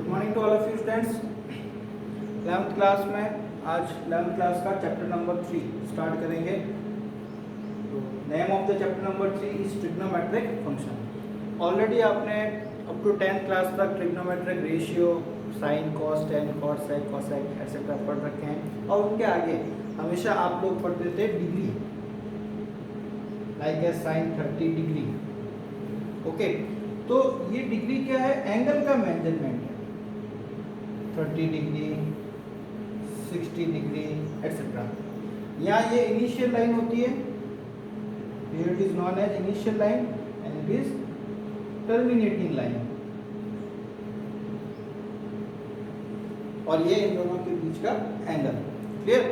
Good morning to all of you students. 11th class में आज 11th class का chapter number 3 start करेंगे। तो name of the chapter number 3 is trigonometric function. Already आपने up to 10th class तक trigonometric ratio, sine, cos, tan, cot, sec, cosec etcetera पढ़ रखे हैं। और उनके आगे हमेशा आप लोग पढ़ते थे degree, like a sine 30 degree. Okay, तो ये डिग्री क्या है? एंगल का मेजरमेंट है। 30 डिग्री, 60 डिग्री एटसेट्रा। यहाँ ये इनिशियल लाइन होती है, it is known as initial line and it is terminating line. और ये इन दोनों के बीच का एंगल। क्लियर?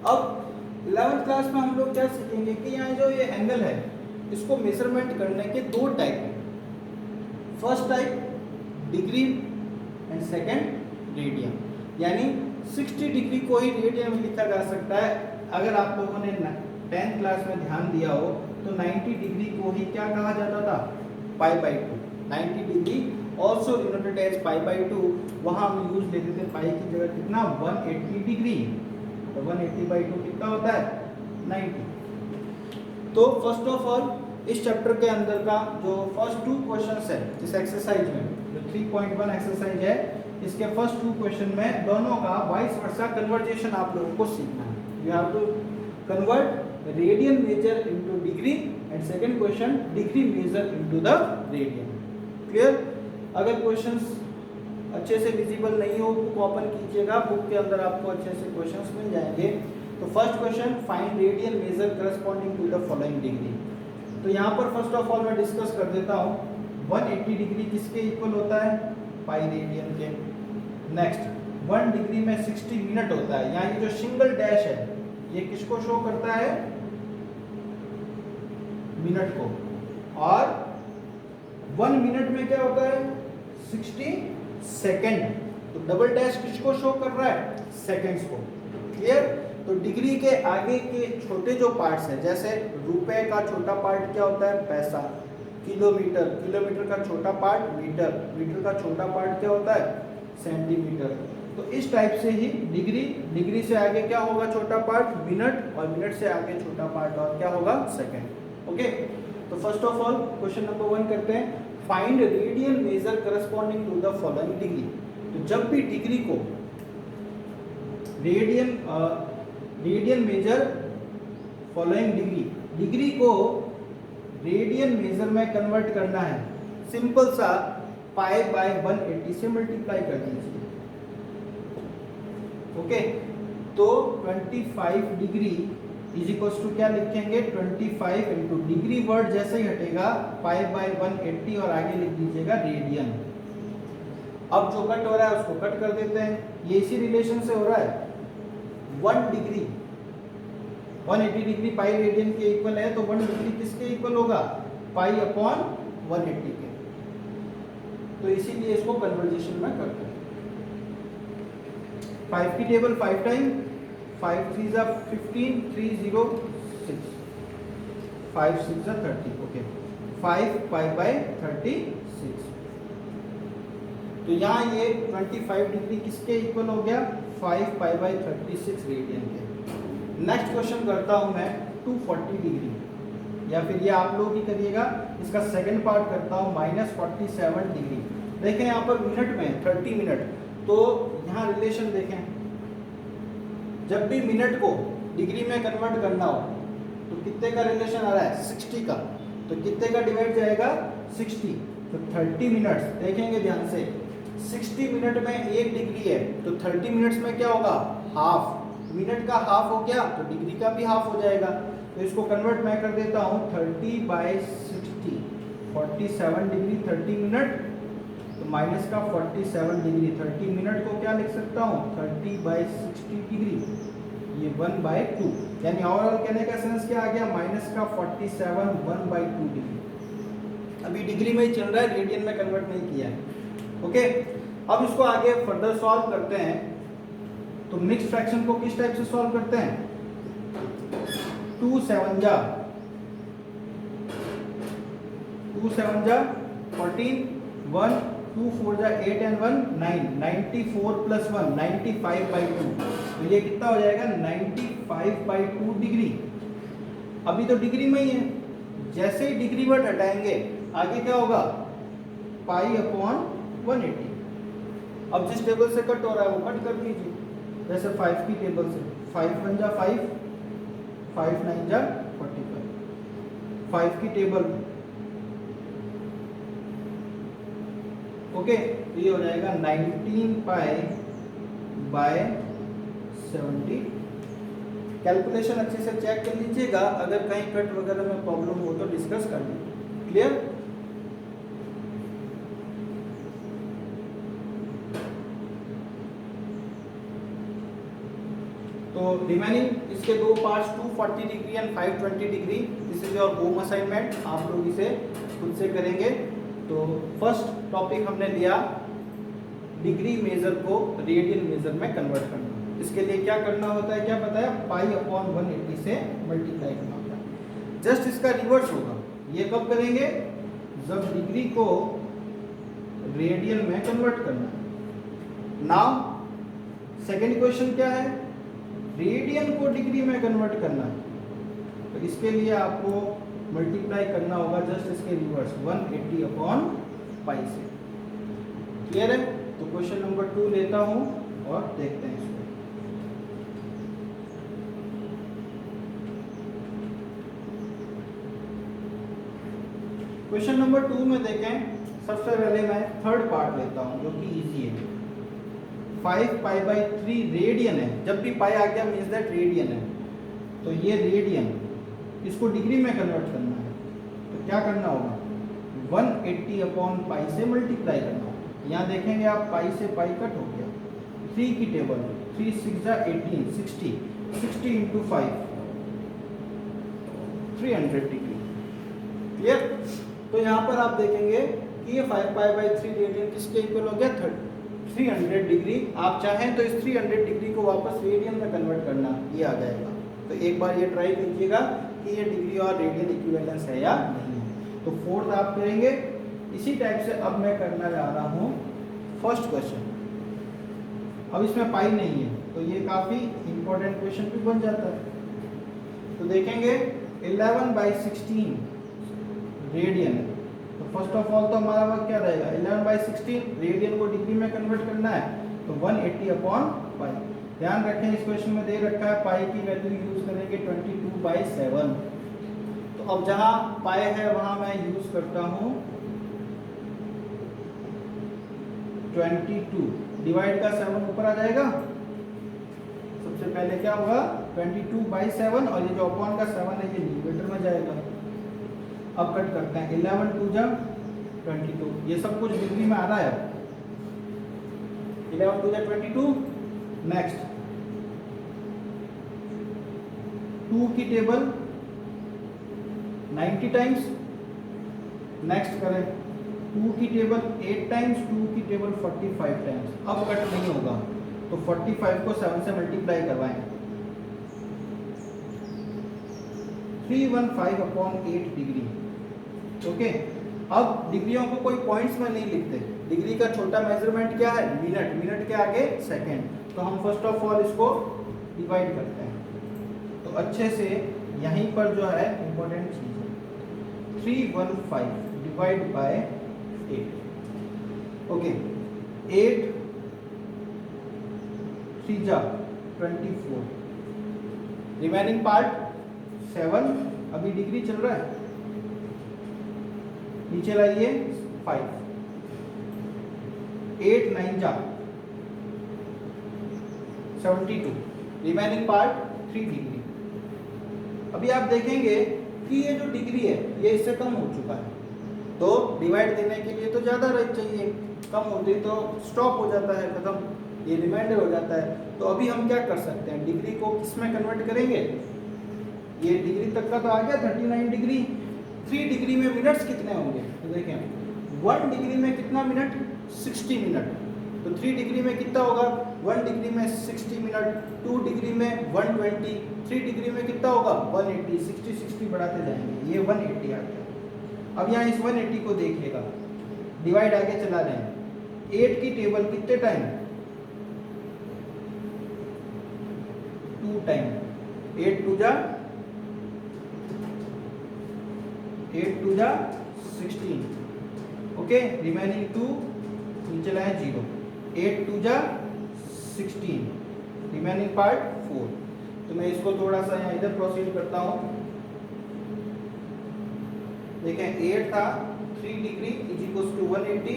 अब 11th क्लास में हम लोग क्या सीखेंगे कि यहाँ जो ये एंगल है इसको मेजरमेंट करने के दो टाइप हैं। First type degree and second radian. यानी 60 डिग्री को ही रेडियन में लिखा जा सकता है। अगर आप लोगों ने 10th क्लास में ध्यान दिया हो तो 90 डिग्री को ही क्या कहा जाता था? Pi by 2। 90 degree also denoted as pi by 2। वहाँ हम यूज लेते थे पाई की जगह कितना? 180 डिग्री। तो 180 बाई 2 कितना होता है? 90। तो फर्स्ट ऑफ ऑल इस चैप्टर के अंदर का जो फर्स्ट 2 क्वेश्चंस है इस एक्सरसाइज में, जो 3.1 एक्सरसाइज है, इसके फर्स्ट 2 क्वेश्चन में दोनों का वाइस वर्सा कन्वर्जेशन आप लोगों को सीखना है। You have to convert radian measure into degree and second question degree measure into the radian. Clear? अगर क्वेश्चंस अच्छे से विजिबल नहीं हो, बुक ओपन कीजिएगा, बुक के अंदर आपको अच्छे से क्वेश्चंस मिल जाएंगे। तो first question, find radian measure corresponding to the following degree. तो यहाँ पर फर्स्ट ऑफ ऑल मैं डिस्कस कर देता हूँ 180 डिग्री किसके इक्वल होता है? पाई रेडियन के। नेक्स्ट 1 डिग्री में 60 मिनट होता है। यहाँ ये जो सिंगल डैश है ये किसको शो करता है? मिनट को। और 1 मिनट में क्या होता है? 60 सेकेंड। तो डबल डैश किसको शो कर रहा है? सेकेंड्स को। क्लियर? तो डिग्री के आगे के छोटे जो पार्ट्स हैं, जैसे रुपए का छोटा पार्ट क्या होता है? पैसा। किलोमीटर, किलोमीटर का छोटा पार्ट मीटर, मीटर का छोटा पार्ट क्या होता है? सेंटीमीटर। तो इस टाइप से ही डिग्री, डिग्री से आगे क्या होगा? छोटा पार्ट मिनट, और मिनट से आगे छोटा पार्ट और क्या होगा? सेकेंड। ओके, तो first of all question number 1 करते हैं। Find radian measure corresponding to the following degree. तो जब भी डिग्री को radian measure following degree, degree को रेडियन मेजर में कन्वर्ट करना है, सिंपल सा पाई बाय 180 से मल्टीप्लाई कर दीजिए। ओके, तो 25 डिग्री इज इक्वल्स टू क्या लिखेंगे? 25 इंटू डिग्री वर्ड जैसे ही हटेगा पाई बाय 180 और आगे लिख दीजिएगा रेडियन। अब जो कट हो रहा है उसको कट कर देते हैं। ये इसी रिलेशन से हो रहा है। 1 डिग्री 180 डिग्री पाई रेडियन के इक्वल है, तो 1 डिग्री किसके इक्वल होगा? पाई अपॉन 180 के। तो इसीलिए इसको कन्वर्जेशन में करते हैं। 5 की टेबल 5 टाइम, 5 3 जा 15, 3 0 6, 5 6 जा 30। Okay, 5 pi by 36। तो यहाँ ये 25 डिग्री किसके इक्वल हो गया? 5 पाई बाय 36 रेडियन के। नेक्स्ट क्वेश्चन करता हूँ मैं 240 डिग्री, या फिर ये आप लोग ही करिएगा। इसका सेकंड पार्ट करता हूँ -47 डिग्री। देखें यहाँ पर मिनट में 30 मिनट, तो यहाँ रिलेशन देखें। जब भी मिनट को डिग्री में कन्वर्ट करना हो तो कितने का रिलेशन आ रहा है? 60 का। तो कितने का डिवाइड जाएगा? 60। तो 30 मिनट्स देखेंगे ध्यान से। 60 मिनट में 1 डिग्री है, तो 30 मिनट्स में क्या होगा? हाफ। मिनट का हाफ हो गया तो डिग्री का भी हाफ हो जाएगा। तो इसको कन्वर्ट मैं कर देता हूँ 30 बाय 60। 47 डिग्री 30 मिनट, तो माइनस का 47 डिग्री। 30 मिनट को क्या लिख सकता हूँ? 30 बाय 60 डिग्री, ये 1/2। यानी ओवरऑल कहने का सेंस क्या आ गया? माइनस का 47 1/2 डिग्री। अभी डिग्री में ही चल रहा है, रेडियन में कन्वर्ट नहीं किया है। ओके, अब इसको आगे फर्दर सॉल्व करते हैं। तो मिक्स फ्रैक्शन को किस टाइप से सॉल्व करते हैं? 2 7 जा 14, 1 2 4 जा 8 and 1 9, 94 plus 1 95/2, तो ये कितना हो जाएगा 95/2 डिग्री। अभी तो डिग्री में ही है, जैसे ही डिग्री वर्ड हटाएंगे आगे क्या होगा π/180। अब जिस टेबल से कट हो रहा है वो कट कर दीजिए, जैसे 5 की टेबल से 5 1 जा 5, 5 9 जा 45, 5 की टेबल। ओके, तो ये हो जाएगा 19π/70। कैलकुलेशन अच्छे से चेक कर लीजिएगा, अगर कहीं कट वगैरह में प्रॉब्लम हो तो डिस्कस कर लीजिए। क्लियर? तो रिमेनिंग इसके दो parts 240 degree and 520 degree, this is your home assignment, आप लोग इसे खुद से करेंगे। तो फर्स्ट टॉपिक हमने लिया डिग्री मेजर को रेडियन मेजर में कन्वर्ट करना। इसके लिए क्या करना होता है, क्या बताया, π/180 से मल्टीप्लाई करना होता है। जस्ट इसका रिवर्स होगा, ये कब करेंगे, जब डिग्री को रेडियन में कन्वर्ट करना है। नाउ सेकेंड क्वेश्चन क्या है, रेडियन को डिग्री में कन्वर्ट करना है, तो इसके लिए आपको मल्टीप्लाई करना होगा जस्ट इसके रिवर्स 180/π से। क्लियर है? तो क्वेश्चन नंबर 2 लेता हूं और देखते हैं इसको। क्वेश्चन नंबर 2 में देखें, सबसे पहले मैं थर्ड पार्ट लेता हूं जो कि इजी है। 5π/3 रेडियन है, जब भी पाई आ गया मींस दैट रेडियन है, तो ये रेडियन, इसको डिग्री में कन्वर्ट करना है, तो क्या करना होगा 180/π से मल्टीप्लाई करना होगा। यहाँ देखेंगे आप पाई से पाई कट हो गया, 3 की टेबल 3 6 जा 18 60, 60 × 5 300 डिग्री। क्लियर? तो यहाँ पर आप देखेंगे कि ये 5π/3 रेडियन किसके इक्वल हो गया 300 डिग्री। आप चाहें तो इस 300 डिग्री को वापस रेडियन में कन्वर्ट करना, ये आ जाएगा। तो एक बार ये ट्राई कीजिएगा कि ये डिग्री और रेडियन इक्विवेलेंस है या नहीं है। तो फोर्थ आप करेंगे इसी टाइप से। अब मैं करना जा रहा हूँ फर्स्ट क्वेश्चन। अब इसमें पाई नहीं है, तो ये काफ़ी इंपॉर्टेंट क्वेश्चन भी बन जाता है। तो देखेंगे 11/16 रेडियन है, तो फर्स्ट ऑफ ऑल तो हमारा वर्क क्या रहेगा, 11/16 रेडियन को डिग्री में कन्वर्ट करना है, तो 180/π। ध्यान रखें इस क्वेश्चन में दे रखा है पाई की वैल्यू यूज करेंगे 22/7। तो अब जहां पाई है वहां मैं यूज करता हूं 22, डिवाइड का 7 ऊपर आ जाएगा। सबसे पहले क्या होगा 22/7, और ये जो अपॉन का 7 है ये न्यूमरेटर में जाएगा। अब कट करते हैं, 11 2 जा 22, ये सब कुछ डिग्री में आ रहा है। 11 2 जा 22। नेक्स्ट 2 की टेबल 90 टाइम्स। नेक्स्ट करें 2 की टेबल 8 टाइम्स, 2 की टेबल 45 टाइम्स। अब कट नहीं होगा, तो 45 को 7 से मल्टीप्लाई करवाएं, 315/8 डिग्री। ओके, अब डिग्रियों को कोई पॉइंट्स में नहीं लिखते, डिग्री का छोटा मेजरमेंट क्या है मिनट, मिनट के आगे सेकंड। तो हम फर्स्ट ऑफ ऑल इसको डिवाइड करते हैं। तो अच्छे से यहीं पर जो है इंपॉर्टेंट चीज है 315 डिवाइड बाय 8। ओके, 8 3 जा 24, रिमेनिंग पार्ट 7। अभी डिग्री चल रहा है, नीचे लाइए 5, 8 9 जा 72, रिमेनिंग पार्ट 3 डिग्री। अभी आप देखेंगे कि ये जो डिग्री है ये इससे कम हो चुका है, तो डिवाइड देने के लिए तो ज़्यादा रेट चाहिए, कम होती तो स्टॉप हो जाता है, खत्म, ये रिमाइंडर हो जाता है। तो अभी हम क्या कर सकते हैं, डिग्री को किस में कन्वर्ट करेंगे, ये डिग्री तक का तो आ गया 39 डिग्री। 3 डिग्री में मिनट्स कितने होंगे, तो देखें 1 डिग्री में कितना मिनट 60 मिनट, तो 3 डिग्री में कितना होगा 1 डिग्री में 60 मिनट, 2 डिग्री में 120, 3 डिग्री में कितना होगा 180, 60 60 बढ़ाते जाएंगे, ये 180 आ गया। अब यहाँ इस 180 को देखिएगा, डिवाइड आगे चला रहे हैं, 8 की टेबल कितने टाइम? 2 टाइम। 8 टू जा 16। ओके, रिमेनिंग 2 नीचे लाए 0। 8 टू जा 16, रिमेनिंग पार्ट 4। तो मैं इसको थोड़ा सा यहाँ इधर प्रोसीड करता हूँ। देखें 8 था, 3 degree is equal to 180,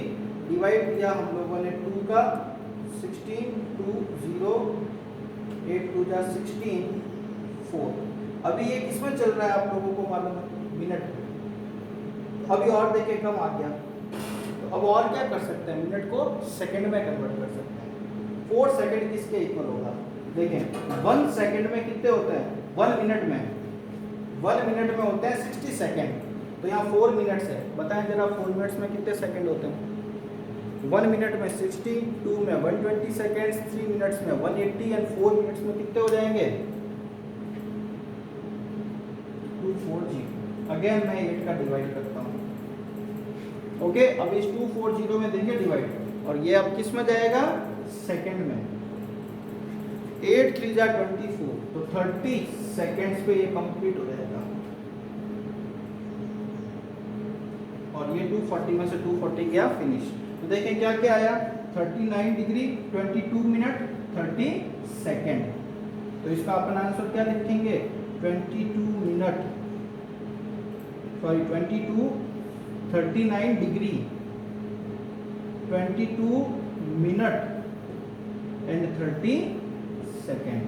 divide किया हम लोगों ने 2 का 16 2 0, 8 टू जा 16 4। अभी ये किसमें चल रहा है आप लोगों को मालूम है? मिनट। अभी और देखें कम आ गया, तो अब और क्या कर सकते हैं? मिनट को सेकंड में कन्वर्ट कर सकते हैं। 4 सेकंड किसके इक्वल होगा? देखें 1 सेकंड में कितने होते हैं? 1 मिनट में होते हैं 60 सेकंड। तो यहाँ 4 मिनट्स है, बताएं जरा 4 मिनट्स में कितने सेकंड होते हैं? 1 मिनट में 60, 2 में 120 सेकंड्स, 3 मिनट्स में 180 एंड 4 मिनट्स में कितने हो जाएंगे? 240। अगेन मैं 8 का डिवाइड करता हूँ। ओके, अब इस 240 में देंगे डिवाइड, और ये अब किस में जाएगा? सेकंड में। 8 3 जा 24, तो 30 सेकंड्स पे ये कंप्लीट हो जाएगा। और ये 240 में से 240 गया फिनिश। तो देखें क्या क्या आया? 39 डिग्री 22 मिनट 30 सेकंड। तो इसका अपन आंसर क्या लिखेंगे? 22 minute, sorry 39 degree 22 minute and 30 second.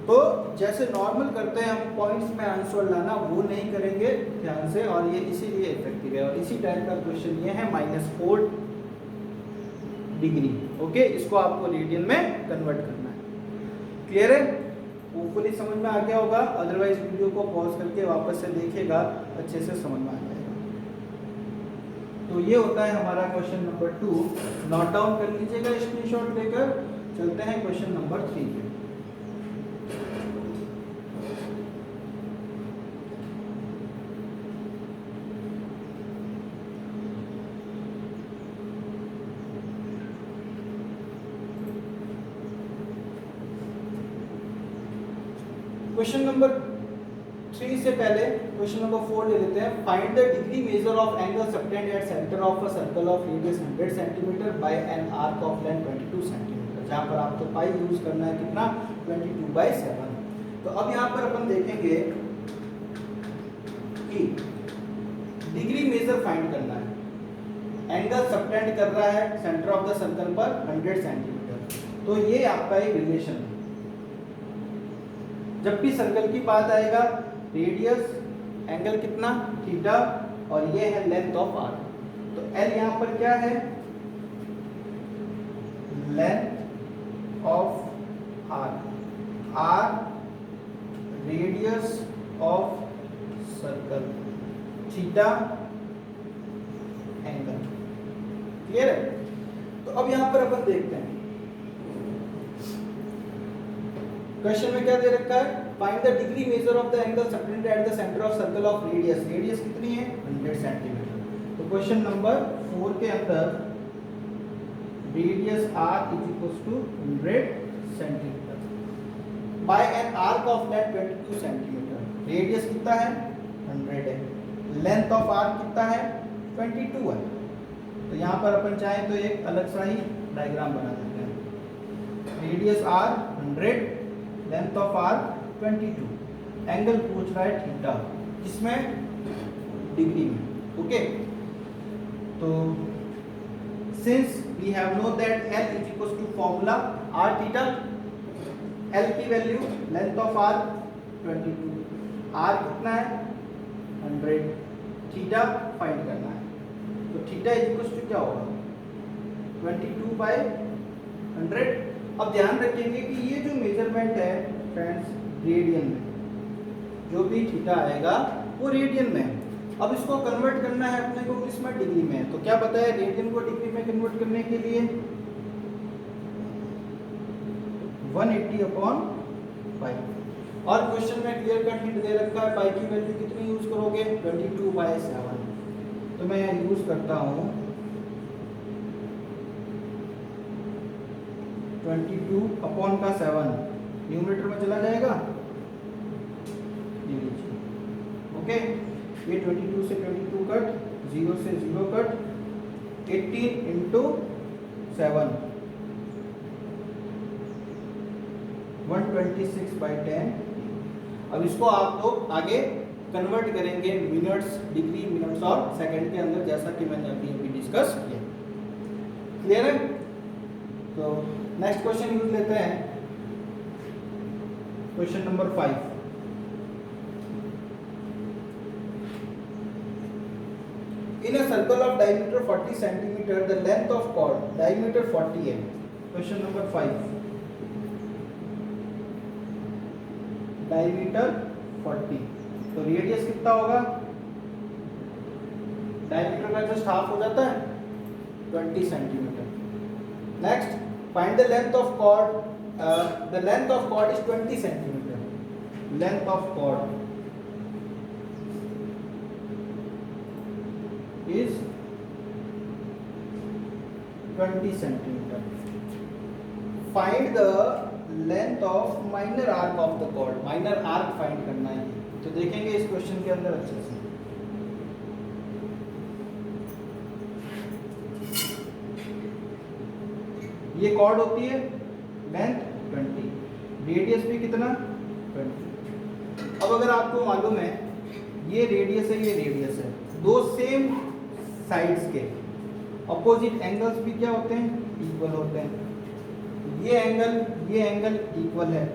तो जैसे नॉर्मल करते हैं हम पॉइंट्स में आंसर लाना, वो नहीं करेंगे ध्यान से, और ये इसीलिए इफेक्टिव है। और इसी टाइप का क्वेश्चन ये है -4 डिग्री। ओके, इसको आपको रेडियन में कन्वर्ट करना है। क्लियर है? होपफुली समझ में आ गया होगा, अदरवाइज वीडियो को पॉज करके वापस से देखिएगा, अच्छे से समझ में आ जाएगा। तो ये होता है हमारा क्वेश्चन नंबर 2। नोट डाउन कर लीजिएगा स्क्रीनशॉट लेकर। चलते हैं क्वेश्चन नंबर 3 पे। क्वेश्चन नंबर 3 से पहले क्वेश्चन नंबर 4 ले लेते हैं। Find the degree measure of angle subtend at centre of a circle of radius 100 centimetre by an arc of length 22 centimetre. जहां पर आपको पाई यूज करना है कितना? 22/7। तो अब यहां पर अपन देखेंगे कि डिग्री मेजर फाइंड करना है। एंगल सबटेंड कर रहा है सेंटर ऑफ द सर्कल पर 100 सेंटीमीटर। तो ये आपका एक रिलेशन है। जब भी सर्कल की बात आएगा, रेडियस, एंगल कितना? थीटा, और ये है लेंथ ऑफ आर्क। तो एल यहां पर क्या है? Length of arc, R radius of circle, theta angle. Clear है? तो अब यहां पर अपन देखते हैं क्वेश्चन में क्या दे रखा है? Find the degree measure of the angle subtend at the centre of circle of radius. Radius कितनी है? 100 सेंटीमीटर। तो क्वेश्चन नंबर 4 के अंदर radius r is equal to 100 centimetre by an arc of length 22 centimetre. Radius कितना है? 100 है। Length of arc कितना है? 22 है। तो यहाँ पर अपन चाहें तो एक अलग सा ही डायग्राम बना देते हैं। Radius r 100, length of arc 22, angle पूछ रहा है थीटा, किसमें? डिग्री में। ओके, तो since we have know that L is equal to formula r theta, L की value length of arc 22, r कितना है? 100, थीटा फाइंड करना है। तो थीटा इज इक्वल टू क्या होगा? 22/100। अब ध्यान रखेंगे कि ये जो मेजरमेंट है फ्रेंड्स, रेडियन में, जो भी थीटा आएगा वो रेडियन में है। अब इसको कन्वर्ट करना है अपने को किसमें? डिग्री में। तो क्या पता है रेडियन को डिग्री में कन्वर्ट करने के लिए 180/5। और क्वेश्चन में क्लियर कट हिंट दे रखा है, पाई की वैल्यू कितनी यूज करोगे? 22/7। तो मैं यूज करता हूँ 22 अपॉन का 7 न्यूमरेटर में चला जाएगा, ये लीजिए। ओके, ये 22 से 22 कट, 0 से 0 कट, 18 इंटू 7 126/10। अब इसको आप लोग आगे कन्वर्ट करेंगे मिनट्स, डिग्री, मिनट्स और सेकंड के अंदर, जैसा कि मैंने अभी डिस्कस किया। क्लियर है? तो नेक्स्ट क्वेश्चन यूज लेते हैं, question number 5। In a circle of diameter 40 centimeter, the length of chord diameter 40 है। Question number 5। Diameter 40, तो रेडियस कितना होगा? डायमीटर का जस्ट हाफ हो जाता है 20 centimetre. Next, find the length of chord। The length of chord is 20 centimeter. Length of chord is 20 centimeter. Find the length of minor arc of the chord. Minor arc find करना है, तो देखेंगे इस question के अंदर अच्छे से। ये chord होती है, लेंथ 20, रेडियस भी कितना 20। अब अगर आपको मालूम है ये रेडियस है, ये रेडियस है, दो सेम साइड्स के अपोजिट एंगल्स भी क्या होते हैं? इक्वल होते हैं। ये एंगल इक्वल है,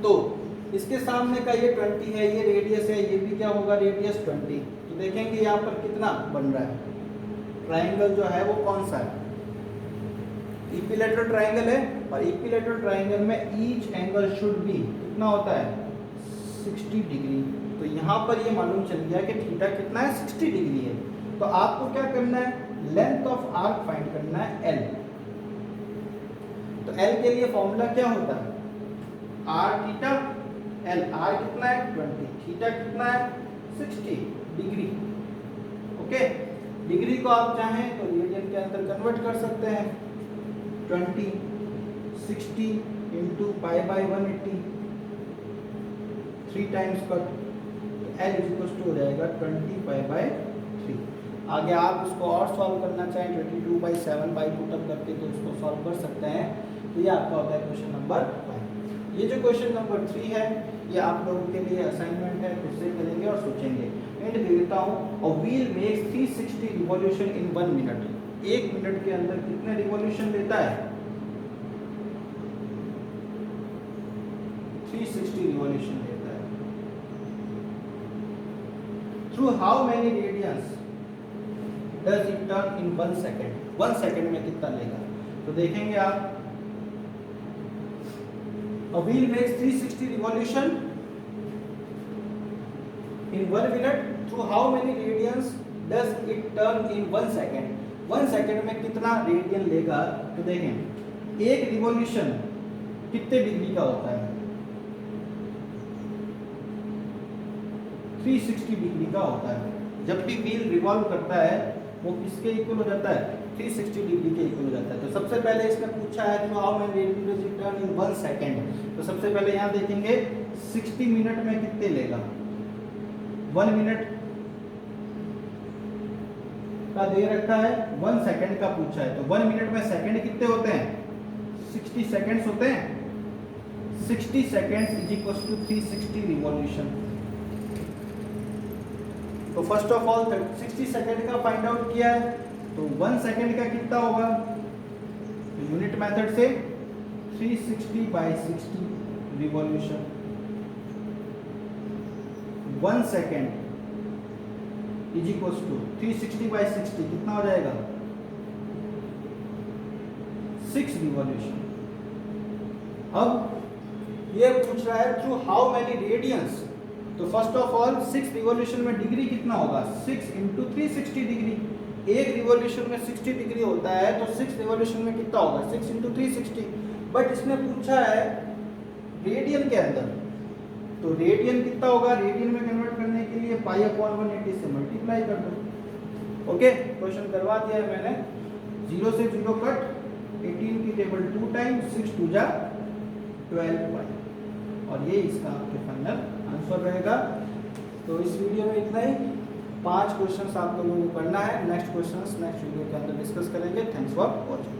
तो इसके सामने का ये 20 है, ये रेडियस है, ये भी क्या होगा? रेडियस 20। तो देखेंगे यहाँ पर कितना बन रहा है, ट्राइंगल जो है वो कौन सा है? इक्विलैटरल ट्राइंगल है, और इक्विलैटरल ट्राइंगल में ईच एंगल शुड बी कितना होता है? 60 डिग्री। तो यहाँ पर ये मालूम चल गया कि थीटा कितना है? 60 डिग्री है। तो आपको क्या करना है? लेंथ ऑफ आर्क फाइंड करना है, एल। तो एल के लिए फॉर्मूला क्या होता है? Are theta L. आर कितना है? 20, थीटा कितना है? 60 डिग्री। ओके, डिग्री को आप चाहें तो रेडियन के अंदर कन्वर्ट कर सकते हैं। 20 60 into pi by 180, 3 times cut, L equals to हो जाएगा 20 पाई बाई 3। आगे आप इसको और सॉल्व करना चाहें 22/7 बाई पुटअप करके, तो इसको सॉल्व कर सकते हैं। तो ये आपका होता है क्वेश्चन नंबर 5। ये जो क्वेश्चन नंबर 3 है, ये आप लोगों के लिए असाइनमेंट है, खुद से करेंगे और सोचेंगे। मैं देता हूँ, a wheel makes 360 revolution in 1 minute. 1 minute के अंदर कितने रिवॉल्यूशन लेता है? 360 रिवॉल्यूशन लेता है। Through how many radians does it turn in 1 second? 1 second में कितना लेगा? तो देखेंगे आप, a wheel makes 360 revolution in 1 minute. Through how many radians does it turn in 1 second? 1 second में कितना रेडियन लेगा? तो देखें, एक रिवॉल्यूशन कितने डिग्री का होता है? 360 डिग्री का होता है। जब भी व्हील रिवॉल्व करता है वो किसके इक्वल हो जाता है? 360 डिग्री के इक्वल हो जाता है। तो सबसे पहले इसने पूछा है कि how many radian does it turn in 1 second. तो सबसे पहले यहाँ देखेंगे 60 मिनट में कितने लेगा? 1 मिनट का दे रखा है, 1 सेकेंड का पूछा है। तो 1 मिनट में सेकेंड कितने होते हैं? 60 सेकेंड्स होते हैं। 60 seconds is equal to 360 revolution. तो फर्स्ट ऑफ ऑल 60 सेकेंड का फाइंड आउट किया है, तो 1 सेकेंड का कितना होगा? तो यूनिट मेथड से 360/60 revolution. 1 second is equal to 360/60 कितना हो जाएगा? 6 रिवॉल्यूशन। अब ये पूछ रहा है थ्रू हाउ मेनी रेडियंस। तो फर्स्ट ऑफ ऑल 6 रिवॉल्यूशन में डिग्री कितना होगा? 6 इंटू 360 डिग्री। एक रिवॉल्यूशन में 60 डिग्री होता है, तो 6 रिवॉल्यूशन में कितना होगा? 6 इंटू 360। बट इसने पूछा है रेडियन के अंदर, तो रेडियन कितना होगा? रेडियन में कन्वर्ट करने के लिए पाई अपॉन 180 से मल्टीप्लाई कर दो। ओके, क्वेश्चन करवा दिया है मैंने। 0 से 0 कट, 18 की टेबल 2 टाइम 6 2 जा 12 पाई, और ये इसका आपके फाइनल आंसर रहेगा। तो इस वीडियो में इतना ही, 5 क्वेश्चंस आप लोगों को करना है। नेक्स्ट क्वेश्चंस नेक्स्ट वीडियो के अंदर डिस्कस करेंगे। Thanks for watching.